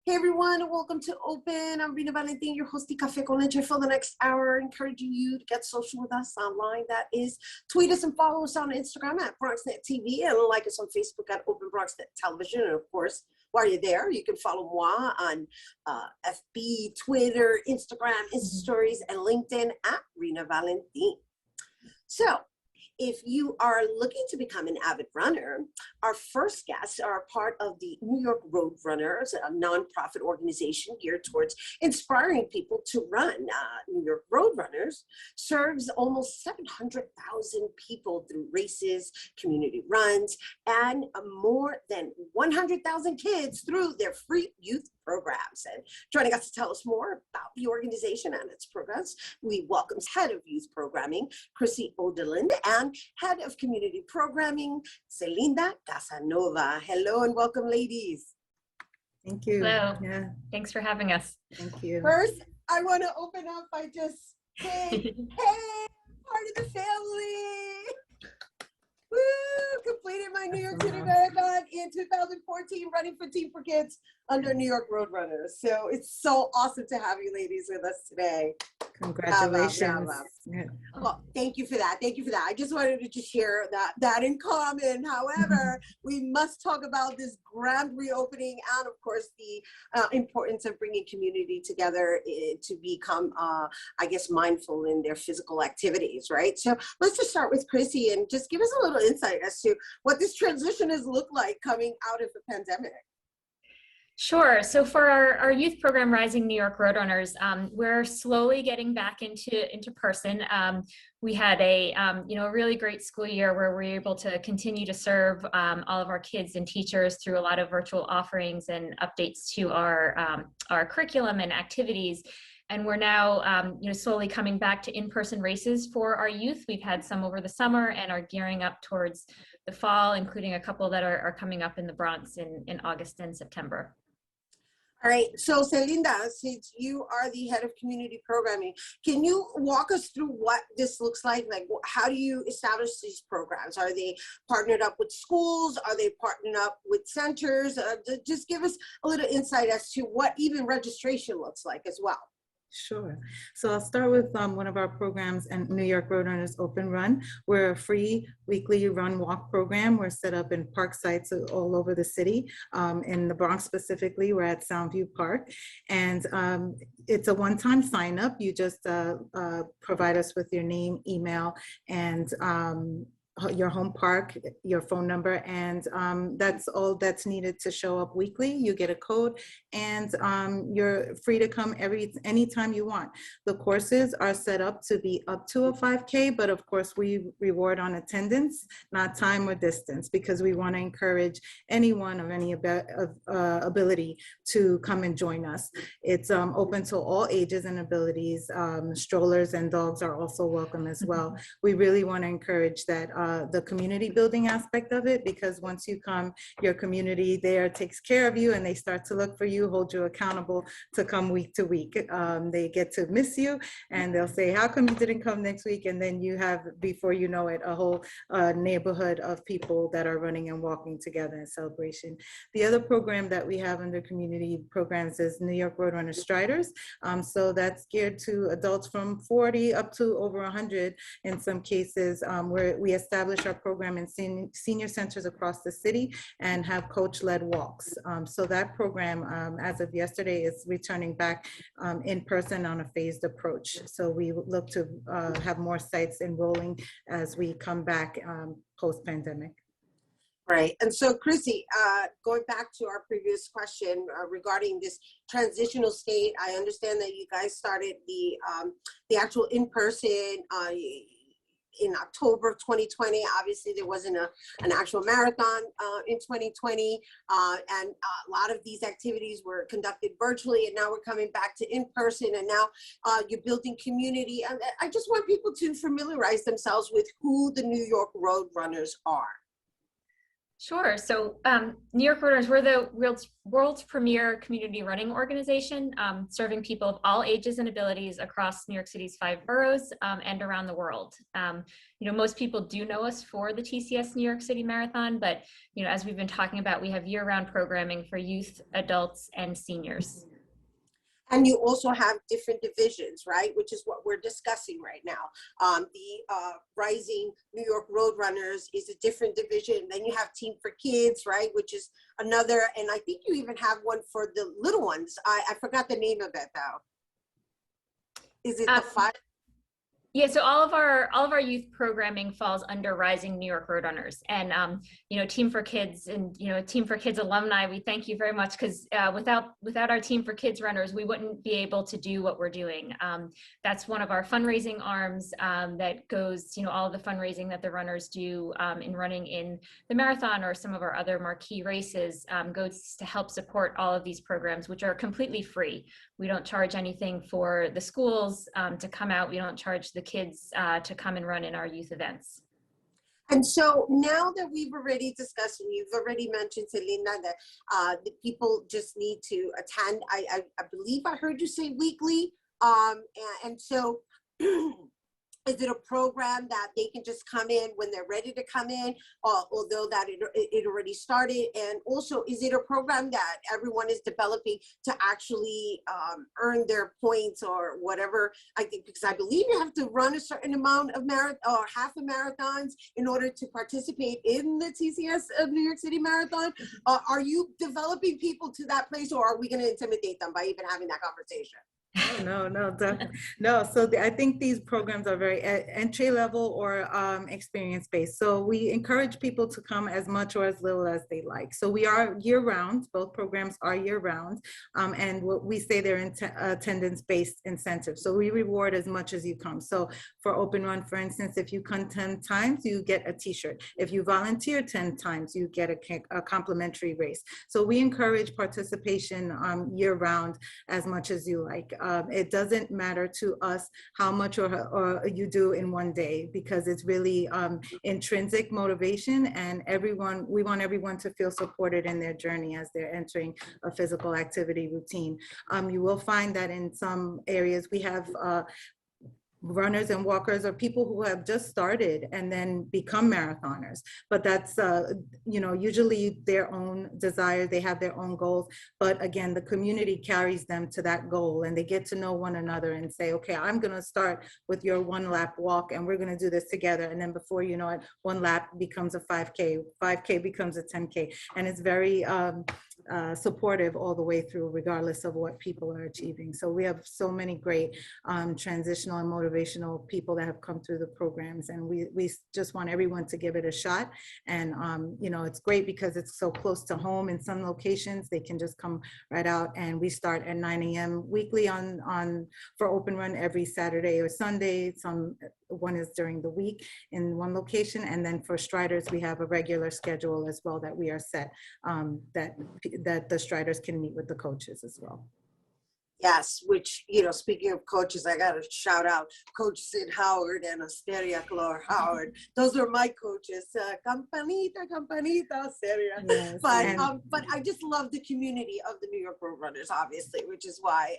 Hey everyone, and welcome to Open. I'm Rhina Valentin, your hosty Café con Leche for the next hour, encouraging you to get social with us online. That is, tweet us and follow us on Instagram at BronxNet TV and like us on Facebook at Open BronxNet Television. And of course, while you're there, you can follow moi on FB, Twitter, Instagram, Insta Stories, and LinkedIn at Rhina Valentin. So, if you are looking to become an avid runner, our first guests are part of the New York Road Runners, a nonprofit organization geared towards inspiring people to run. New York Road Runners serves almost 700,000 people through races, community runs, and more than 100,000 kids through their free youth programs. And joining us to tell us more about the organization and its programs, we welcome Head of Youth Programming, Chrissy, Odalen, and Head of Community Programming, Celinda, Casanova. Hello and welcome, ladies. Thank you. Hello. Yeah. Thanks for having us. Thank you. First, I want to open up by just saying, hey, part of the family. Woo! Completed my New York City Marathon in 2014, running for Team for Kids under New York Road Runners. So it's so awesome to have you ladies with us today. Congratulations. Yeah. Well, thank you for that. Thank you for that. I just wanted to just share that in common. However, we must talk about this grand reopening and, of course, the importance of bringing community together to become, I guess, mindful in their physical activities, right? So let's just start with Chrissy and just give us a little insight as to what this transition has looked like coming out of the pandemic. Sure. So for our youth program, Rising New York Road Runners, we're slowly getting back into person. We had a really great school year where we were able to continue to serve all of our kids and teachers through a lot of virtual offerings and updates to our curriculum and activities. And we're now slowly coming back to in-person races for our youth. We've had some over the summer and are gearing up towards the fall, including a couple that are coming up in the Bronx in August and September. All right, so Celinda, since you are the head of community programming, can you walk us through what this looks like? Like, how do you establish these programs? Are they partnered up with schools? Are they partnered up with centers? Just give us a little insight as to what even registration looks like as well. Sure. So I'll start with one of our programs and New York Road Runners Open Run. We're a free weekly run walk program. We're set up in park sites all over the city. In the Bronx specifically, we're at Soundview Park. And it's a one-time sign up. You just provide us with your name, email, and your home park, your phone number, and that's all that's needed to show up weekly. You get a code, and you're free to come anytime you want. The courses are set up to be up to a 5K, but of course we reward on attendance, not time or distance, because we want to encourage anyone of any ability to come and join us. It's open to all ages and abilities. Strollers and dogs are also welcome as well. We really want to encourage that the community building aspect of it, because once you come, your community there takes care of you and they start to look for you, hold you accountable to come week to week. They get to miss you and they'll say, how come you didn't come next week? And then you have, before you know it, a whole neighborhood of people that are running and walking together in celebration. The other program that we have under community programs is New York Road Runner Striders. So that's geared to adults from 40 up to over 100 in some cases, where we establish our program in senior centers across the city and have coach-led walks. So that program, as of yesterday, is returning back in person on a phased approach. So we look to have more sites enrolling as we come back post-pandemic. Right. And so, Chrissy, going back to our previous question regarding this transitional state, I understand that you guys started the actual in-person in October of 2020. Obviously, there wasn't an actual marathon in 2020, and a lot of these activities were conducted virtually, and now we're coming back to in-person, and now you're building community. And I just want people to familiarize themselves with who the New York Road Runners are. Sure. So New York Roadrunners, we're the world's premier community running organization, serving people of all ages and abilities across New York City's 5 boroughs and around the world. Most people do know us for the TCS New York City Marathon, but as we've been talking about, we have year-round programming for youth, adults, and seniors. And you also have different divisions, right? Which is what we're discussing right now. The Rising New York Roadrunners is a different division. Then you have Team for Kids, right? Which is another, and I think you even have one for the little ones. I forgot the name of it though. Is it the 5? Yeah, so all of our youth programming falls under Rising New York Roadrunners, and Team for Kids and Team for Kids alumni. We thank you very much, because without our Team for Kids runners, we wouldn't be able to do what we're doing. That's one of our fundraising arms that goes, all of the fundraising that the runners do in running in the marathon or some of our other marquee races goes to help support all of these programs, which are completely free. We don't charge anything for the schools to come out. We don't charge the kids to come and run in our youth events. And so now that we've already discussed, and you've already mentioned, Celinda, that the people just need to attend. I believe I heard you say weekly. And so is it a program that they can just come in when they're ready to come in, although that it already started? And also, is it a program that everyone is developing to actually earn their points or whatever? I think, because I believe you have to run a certain amount of half a marathons in order to participate in the TCS of New York City Marathon. Are you developing people to that place, or are we going to intimidate them by even having that conversation? No, definitely. No. So I think these programs are very entry level or experience based. So we encourage people to come as much or as little as they like. So we are year round. Both programs are year round. And what we say they're attendance based incentives. So we reward as much as you come. So for Open Run, for instance, if you come 10 times, you get a t-shirt. If you volunteer 10 times, you get a complimentary race. So we encourage participation year round as much as you like. It doesn't matter to us how much or you do in one day, because it's really intrinsic motivation, and we want everyone to feel supported in their journey as they're entering a physical activity routine. You will find that in some areas we have runners and walkers or people who have just started and then become marathoners, but that's usually their own desire. They have their own goals, but again, the community carries them to that goal, and they get to know one another and say, okay, I'm going to start with your 1 lap walk and we're going to do this together. And then before you know it, 1 lap becomes a 5K becomes a 10K, and it's very supportive all the way through, regardless of what people are achieving. So we have so many great transitional and motivational people that have come through the programs, and we just want everyone to give it a shot. And it's great because it's so close to home. In some locations they can just come right out, and we start at 9 a.m. weekly for Open Run every Saturday or Sunday. One is during the week in one location, and then for Striders we have a regular schedule as well that we are set, that the Striders can meet with the coaches as well. Yes, which, speaking of coaches, I got to shout out Coach Sid Howard and Asteria Clore Howard. Those are my coaches. Campanita, Asteria. Yes, but I just love the community of the New York Roadrunners, obviously, which is why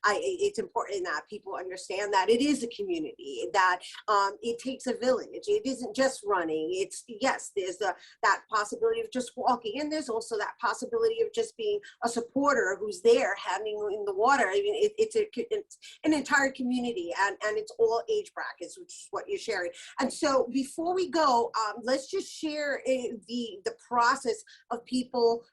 it's important that people understand that it is a community, that it takes a village. It isn't just running. There's that possibility of just walking, and there's also that possibility of just being a supporter who's there, having in the water. I mean, it's an entire community, and it's all age brackets, which is what you're sharing. And so before we go, let's just share the process of people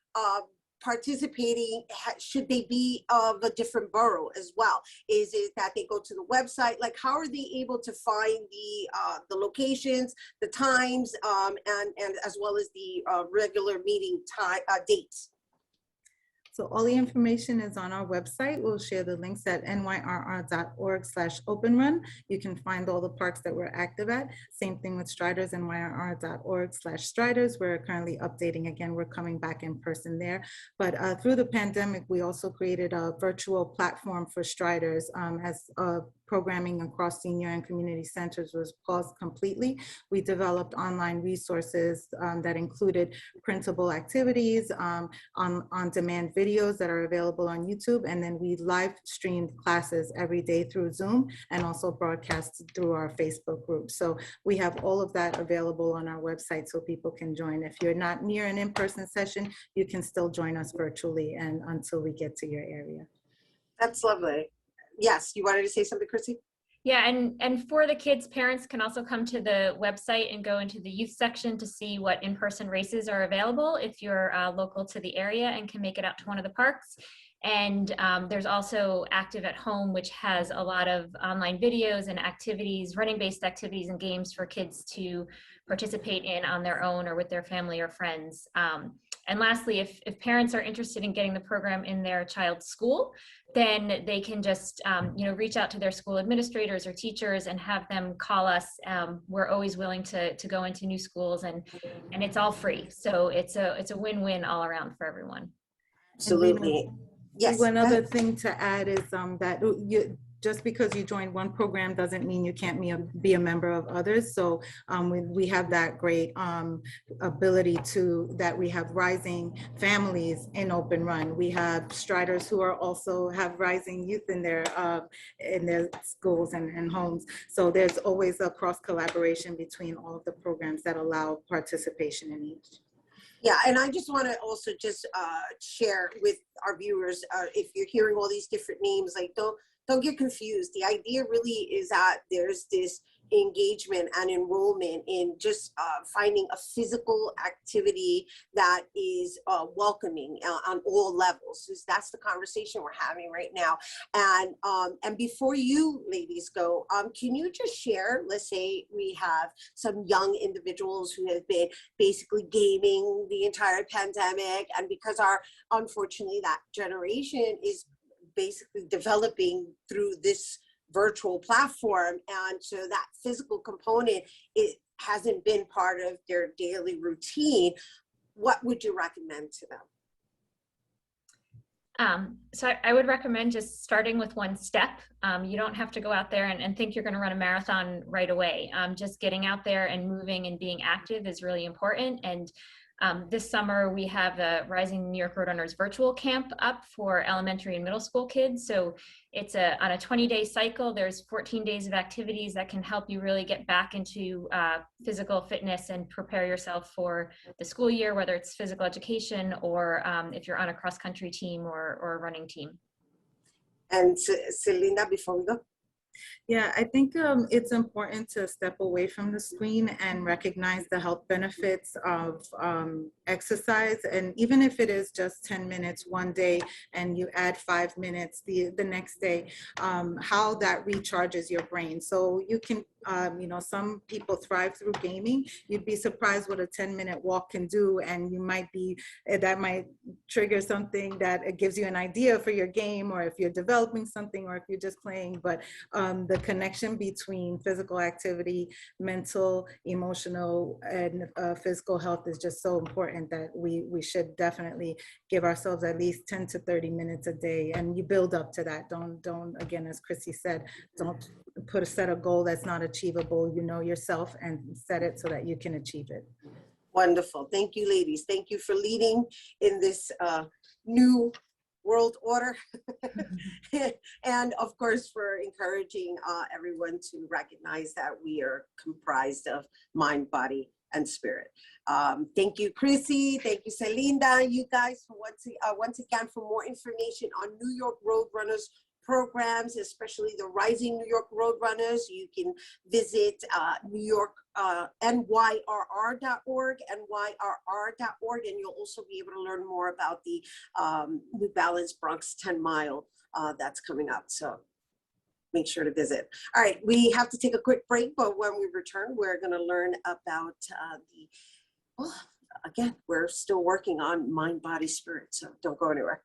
participating. Should they be of a different borough as well? Is it that they go to the website? Like, how are they able to find the locations, the times, and as well as the regular meeting time dates? So all the information is on our website. We'll share the links at nyrr.org/openrun. You can find all the parks that we're active at. Same thing with Striders, nyrr.org/Striders. We're currently updating again. We're coming back in person there. But through the pandemic, we also created a virtual platform for Striders as programming across senior and community centers was paused completely. We developed online resources that included printable activities, on-demand videos that are available on YouTube, and then we live streamed classes every day through Zoom and also broadcast through our Facebook group. So we have all of that available on our website so people can join. If you're not near an in-person session, you can still join us virtually and until we get to your area. That's lovely. Yes, you wanted to say something, Chrissy? Yeah, and for the kids, parents can also come to the website and go into the youth section to see what in-person races are available if you're local to the area and can make it out to one of the parks. And there's also Active at Home, which has a lot of online videos and activities, running-based activities and games for kids to participate in on their own or with their family or friends. And lastly, if parents are interested in getting the program in their child's school, then they can just reach out to their school administrators or teachers and have them call us. We're always willing to go into new schools, and it's all free. So it's a win-win all around for everyone. Absolutely. Yes. One other thing to add is that just because you join one program doesn't mean you can't be a member of others. So we have that great ability that we have rising families in Open Run. We have Striders who are also have rising youth in their schools and homes. So there's always a cross collaboration between all of the programs that allow participation in each. Yeah, and I just want to also just share with our viewers, if you're hearing all these different names, like don't get confused. The idea really is that there's this engagement and enrollment in just finding a physical activity that is welcoming on all levels. That's the conversation we're having right now. And before you ladies go, can you just share, let's say we have some young individuals who have been basically gaming the entire pandemic, and because unfortunately that generation is basically developing through this virtual platform, and so that physical component, it hasn't been part of their daily routine. What would you recommend to them? So I would recommend just starting with one step. You don't have to go out there and think you're going to run a marathon right away. Just getting out there and moving and being active is really important. And this summer we have the Rising New York Roadrunners virtual camp up for elementary and middle school kids. So it's on a 20-day cycle. There's 14 days of activities that can help you really get back into physical fitness and prepare yourself for the school year, whether it's physical education or if you're on a cross-country team or a running team. And Celinda, before we go. Yeah, I think it's important to step away from the screen and recognize the health benefits of exercise. And even if it is just 10 minutes one day and you add 5 minutes the next day, how that recharges your brain. So you can, some people thrive through gaming. You'd be surprised what a 10-minute walk can do. And that might trigger something that it gives you an idea for your game, or if you're developing something, or if you're just playing. But the connection between physical activity, mental, emotional, and physical health is just so important that we should definitely give ourselves at least 10 to 30 minutes a day, and you build up to that. Don't again, as Chrissy said, don't set a goal that's not achievable. You know yourself and set it so that you can achieve it. Wonderful. Thank you, ladies. Thank you for leading in this new world order. And of course, for encouraging everyone to recognize that we are comprised of mind, body, and spirit. Thank you, Chrissy. Thank you, Celinda. You guys, once again, for more information on New York Roadrunners programs, especially the Rising New York Roadrunners, you can visit nyrr.org, and you'll also be able to learn more about the New Balance Bronx 10 Mile that's coming up. So make sure to visit. All right, we have to take a quick break, but when we return, we're going to learn about again, we're still working on mind, body, spirit, so don't go anywhere.